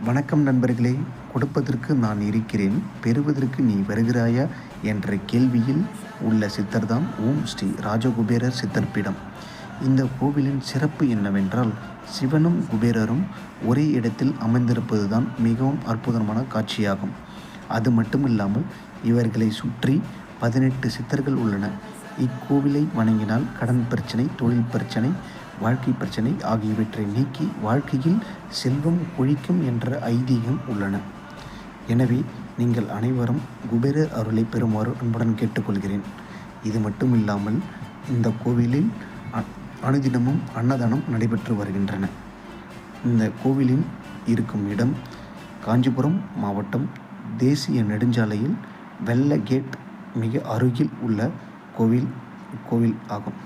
வணக்கம் நண்பர்களே. கொடுப்பதற்கு நான் இருக்கிறேன், பெறுவதற்கு நீ வருகிறாயா என்ற கேள்வியில் உள்ள சித்தர்தான் ஓம் ஸ்ரீ ராஜகுபேரர் சித்தர் பீடம். இந்த கோவிலின் சிறப்பு என்னவென்றால், சிவனும் குபேரரும் ஒரே இடத்தில் அமர்ந்திருப்பதுதான் மிகவும் அற்புதமான காட்சியாகும். அது மட்டுமில்லாமல் இவர்களை சுற்றி 18 சித்தர்கள் உள்ளன. இக்கோவிலை வணங்கினால் கடன் பிரச்சனை, தொழில் பிரச்சனை, வாழ்க்கை பிரச்சனை ஆகியவற்றை நீக்கி வாழ்க்கையில் செல்வம் கொழிக்கும் என்ற ஐதீகம் உள்ளன. எனவே நீங்கள் அனைவரும் குபேரர் அருளை பெறுமாறு அன்புடன் கேட்டுக்கொள்கிறேன். இது மட்டுமில்லாமல் இந்த கோவிலில் அனுதினமும் அன்னதானம் நடைபெற்று வருகின்றன. இந்த கோவிலின் இருக்கும் இடம் காஞ்சிபுரம் மாவட்டம், தேசிய நெடுஞ்சாலையில் வெள்ள கேட் மிக அருகில் உள்ள கோவில் ஆகும்.